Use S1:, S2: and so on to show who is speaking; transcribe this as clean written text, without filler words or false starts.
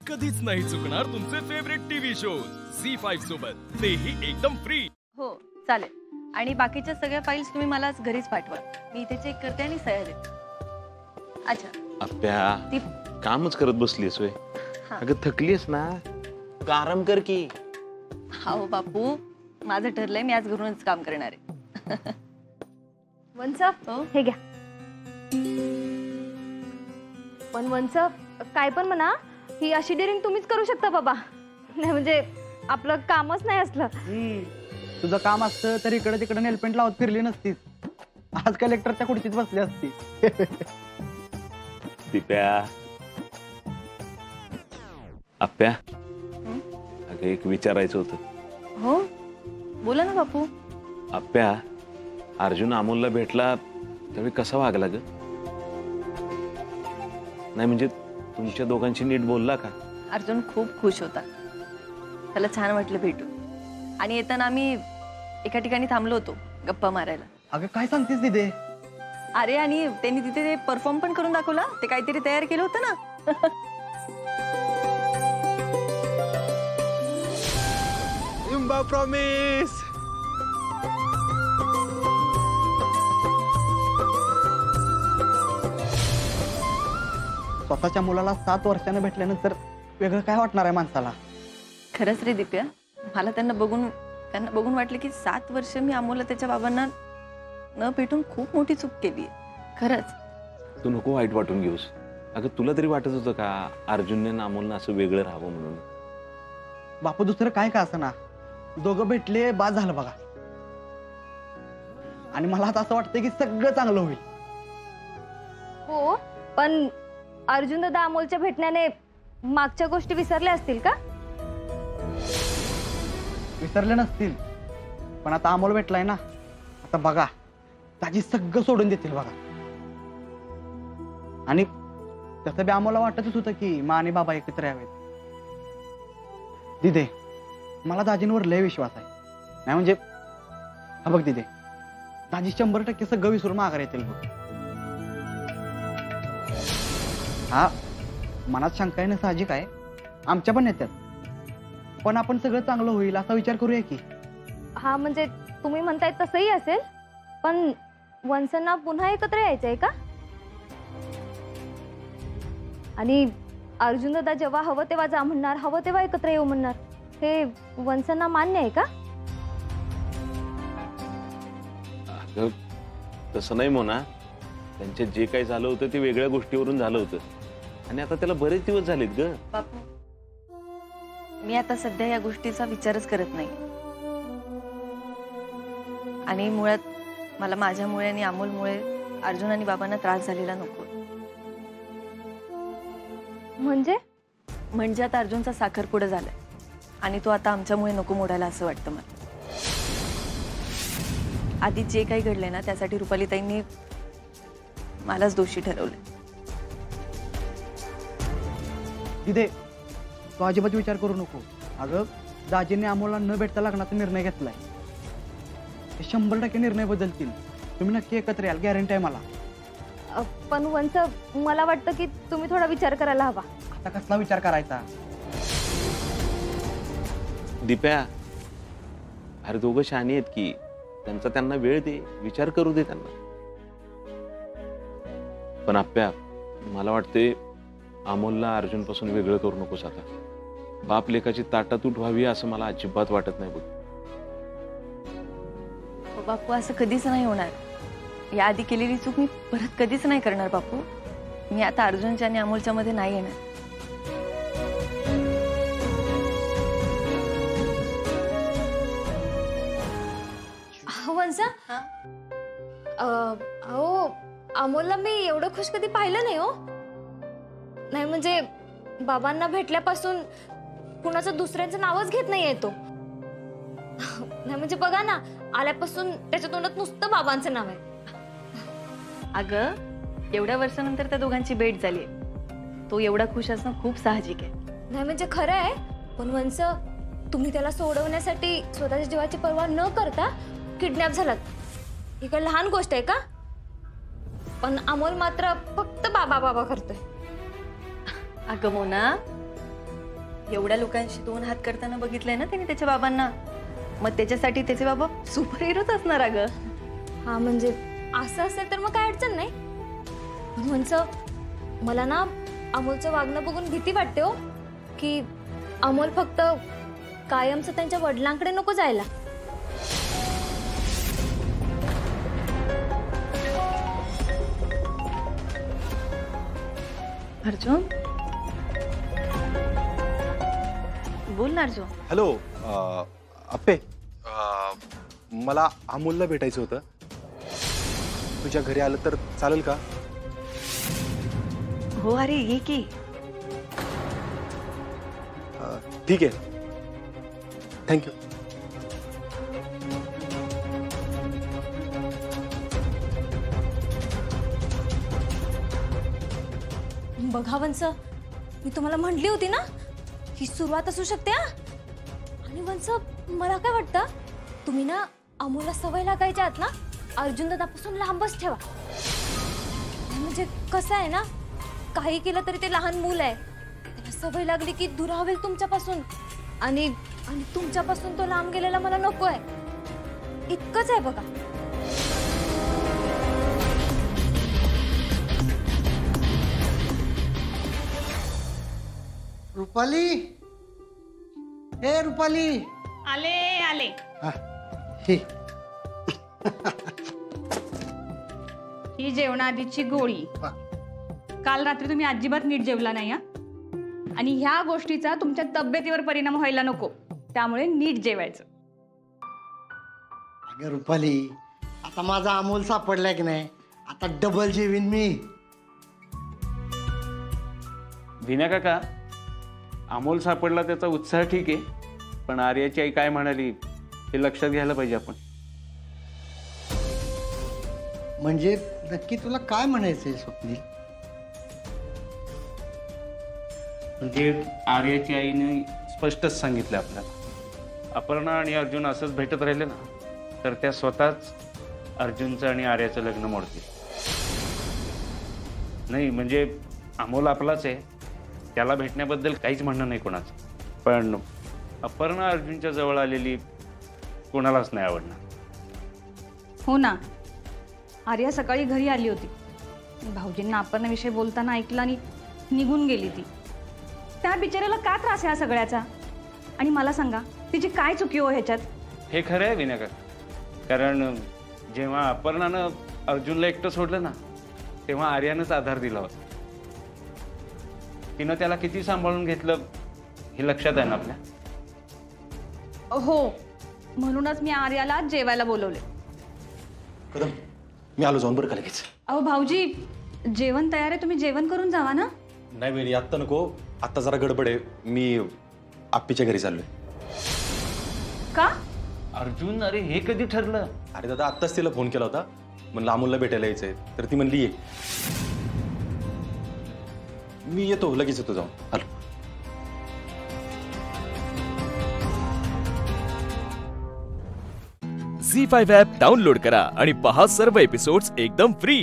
S1: कधीच नाही चुकणार तुमचे फेवरेट टीव्ही शोज झी5 सोबत, तेही एकदम फ्री।
S2: हो चालेल। आणि बाकीच्या सगळ्या फाईल्स तुम्ही मला घरीच पाठवा, मी इथे चेक करते आणि सह्या देते। अच्छा
S3: अप्प्या
S2: ती
S3: कामच करत बसलीस वे? अगं थकलीस ना, आराम कर की।
S2: हो बापू, माझं ठरलंय, मी आज घरूनच काम करणार आहे।
S4: वंसप हे घ्या। पण वंसप काय पण म्हणा, ही अशी डेअरिंग तुम्हीच करू शकता बाबा। नाही म्हणजे आपलं कामच नाही असलं।
S5: तुझं काम असतं तर इकडे तिकडे नेलपेंट लावत फिरली नसतीस, आज कलेक्टरच्या खुर्चीत बसली असती।
S3: दिप्या अप्प्या, अगं एक विचारायचं होतं।
S2: हो बोला ना बापू।
S3: अप्प्या, अर्जुन अमोलला भेटला त्यावेळी कसा वागला ग? नाही म्हणजे तुमच्या दोघांची नीट बोलला का?
S2: अर्जुन खूप खुश होता, त्याला छान वाटलं भेटून। आणि येताना आम्ही एका ठिकाणी थांबलो होतो गप्पा मारायला।
S5: अगं काय सांगतेस दिदे?
S2: अरे आणि त्यांनी तिथे ते परफॉर्म पण करून दाखवला, ते काहीतरी तयार केलं होतं ना।
S1: इम्बा प्रॉमिस।
S5: स्वतःच्या मुलाला 7 वर्षाने भेटल्यानंतर वेगळं काय वाटणार आहे माणसाला?
S2: खरंच रे दिप्या, मला त्यांना बघून वाटलं की 7 वर्ष मी अमोलला त्याच्या बाबांना न भेटून खूप मोठी चूक केली आहे। खरंच
S3: तू नको वाईट वाटून घेऊस। अगं तुला तरी वाटत होतं का अर्जुनने ना अमोलनं असं वेगळं राहावं म्हणून?
S5: बापू दुसरं काय का असं ना, दोघं भेटले बाद झालं बघा। आणि मला आता असं वाटतं की सगळं चांगलं होईल।
S4: हो पण अर्जुन दादा अमोलच्या भेटण्याने मागच्या गोष्टी विसरल्या असतील का?
S5: विसरले नसतील, पण आता अमोल भेटलाय ना, आता बघा ताजी सगळं सोडून देतील बघा। आणि तसं बी अमोलला वाटतच होतं की मा आणि बाबा एकत्र यावेत। दिदे, मला दाजींवर लय विश्वास आहे। नाही म्हणजे हा बघ दिदे, दाजी 100% सगळं विसरून माघार येतील बघ। हा मनात शंका येणं साहजिक आहे, आमच्या पण येतात, पण आपण सगळं चांगलं होईल असा विचार करूया की।
S4: हा म्हणजे तुम्ही म्हणताय तसंही असेल, पण वंसांना पुन्हा एकत्र यायचंय का? आणि अर्जुन दादा जेव्हा हवं तेव्हा जा म्हणणार, हवं तेव्हा एकत्र येऊ म्हणणार, हे वंसांना मान्य आहे का?
S3: अगं तसं नाही मोना, त्यांच्यात जे काही झालं होतं ते वेगळ्या गोष्टीवरून झालं होतं, आणि आता त्याला बरेच दिवस झालेत ग।
S2: बापू, मी आता सध्या या गोष्टीचा विचारच करत नाही। आणि मुळात मला माझ्यामुळे आणि अमोलमुळे अर्जुन आणि बाबांना त्रास झालेला नको। म्हणजे आता अर्जुनचा साखरपुडा झालाय आणि तो आता आमच्यामुळे नको मोडायला असं वाटतं मला। आधी जे काही घडलंय ना, त्यासाठी रुपालीताईंनी मलाच दोषी ठरवलंय।
S5: दिदे, तू अजिबात विचार करू नको। अगं दाजींनी अमोलला न भेटता लग्नाचा निर्णय घेतलाय, ते 100% निर्णय बदलतील। तुम्ही नक्की एकत्र याल, गॅरंटी आहे मला।
S4: पण वंस, मला वाटतं की तुम्ही थोडा विचार करायला हवा।
S5: आता कसला विचार करायचा?
S3: दिप्या, अरे दोघं शहाणी आहेत की, त्यांना वेळ दे, विचार करू दे त्यांना। पण आप्प्या, मला वाटते अमोलला अर्जुन पासून वेगळं करू नकोस आता। बाप लेकाची ताटातूट व्हावी असं मला अजिबात वाटत नाही बघ।
S2: बापू, असं कधीच नाही होणार। या आधी केलेली चूक मी परत कधीच नाही करणार बापू। मी आता अर्जुनच्या आणि अमोलच्या मध्ये नाही येणार।
S4: वंसा, अहो अमोलला मी एवढं खुश कधी पाहिलं नाही हो। नाही म्हणजे बाबांना भेटल्यापासून कुणाचं दुसऱ्यांचं नावच घेत नाहीये तो। नाही म्हणजे बघा ना, आल्यापासून त्याच्या तोंडात नुसतं बाबांचं नाव आहे।
S2: अगं एवढ्या वर्षानंतर त्या दोघांची भेट झाली, तो एवढा खुश असणं खूप साहजिक आहे।
S4: नाही म्हणजे खरं आहे, पण वंस तुम्ही त्याला सोडवण्यासाठी स्वतःच्या जीवाची पर्वा न करता किडनॅप झालात, ही काय लहान गोष्ट आहे का? पण अमोल मात्र फक्त बाबा बाबा करतोय।
S2: अगं मोना, एवढ्या लोकांशी 2 हात करताना बघितलंय ना त्याने त्याच्या बाबांना. मग त्याच्यासाठी त्याचे बाबा सुपर हिरोच असणार अगं.
S4: हा म्हणजे असं असेल तर मग काय अडचण नाही. पण म्हणजे मला ना अमोलचं वागणं बघून भीती वाटते हो, की अमोल फक्त कायमचं त्यांच्या वडिलांकडे नको जायला.
S2: अर्जुन बोल ना अर्जुन.
S6: हॅलो अप्पे, मला अमोलला भेटायचं होतं. तुझ्या घरी आलं तर चालेल का?
S2: हो अरे ये की.
S6: ठीक आहे, थँक्यू.
S4: बघा वंस, मी तुम्हाला म्हटली होती ना ही सुरुवात असू शकते. हा आणि वंस मला काय वाटतं, तुम्ही ना अमोलला सवय लागायच्या आत ना अर्जुन दादापासून लांबच ठेवा. म्हणजे कसं आहे ना, काही केलं तरी ते लहान मूल आहे, त्याला सवय लागली की दूर हवेल तुमच्यापासून. आणि आणि तुमच्यापासून तो लांब गेलेला मला नको आहे. इतकंच आहे बघा.
S7: रुपाली, ए रुपाली.
S8: आले आले.
S7: ही
S8: ही जेवणाआधीची गोळी. काल रात्री तुम्ही अजिबात नीट जेवला नाही. आणि ह्या गोष्टीचा तुमच्या तब्येतीवर परिणाम व्हायला नको, त्यामुळे नीट जेवायचं.
S7: अगं रुपाली, आता माझा अमोल सापडलाय की नाही, आता डबल जेवीन मी.
S3: विना काका, अमोल सापडला त्याचा उत्साह ठीक आहे, पण आर्याची आई काय म्हणाली हे लक्षात घ्यायला पाहिजे आपण.
S7: म्हणजे नक्की तुला काय म्हणायचंय स्वप्नील?
S3: म्हणजे आर्याची आईने स्पष्टच सांगितलं आपल्याला, अपर्णा आणि अर्जुन असंच भेटत राहिले ना तर त्या स्वतःच अर्जुनचं आणि आर्याचं लग्न मोडतील. नाही म्हणजे अमोल आपलाच आहे, त्याला भेटण्याबद्दल काहीच म्हणणं नाही कोणाचं, पण अपर्णा अर्जुनच्या जवळ आलेली कोणालाच नाही आवडणार.
S8: हो ना, आर्या सकाळी घरी आली होती. भाऊजींना अपर्णाविषयी बोलताना ऐकलं आणि निघून गेली ती. त्या बिचाऱ्याला का त्रास आहे हा सगळ्याचा? आणि मला सांगा, तिची काय चुकी हो ह्याच्यात?
S3: हे खरं आहे विनायक, कारण जेव्हा अपर्णानं अर्जुनला एकटं सोडलं ना तेव्हा आर्यानंच आधार दिला होता. तिनं त्याला किती सांभाळून घेतलं हे लक्षात आहे ना आपल्या.
S8: हो, म्हणूनच मी आर्याला जेवायला बोलवले.
S6: कदम, मी आलो जाऊन बरं का लगेच.
S8: अहो भाऊजी, जेवण तयार आहे, तुम्ही जेवण करून जावा ना.
S6: नाही वेळी आत्ता नको, आत्ता जरा गडबड आहे. मी आप्पीच्या घरी चाललोय.
S8: का?
S3: अर्जुन, अरे हे कधी ठरलं?
S6: अरे दादा, आत्ताच तिला फोन केला होता, म्हणलं अमोलला भेटायला यायचंय, तर ती म्हणली ये. मी येतो, लगेच येतो जाऊन. आलो.
S1: झी5 ॲप डाउनलोड करा आणि पहा सर्व एपिसोड्स एकदम फ्री.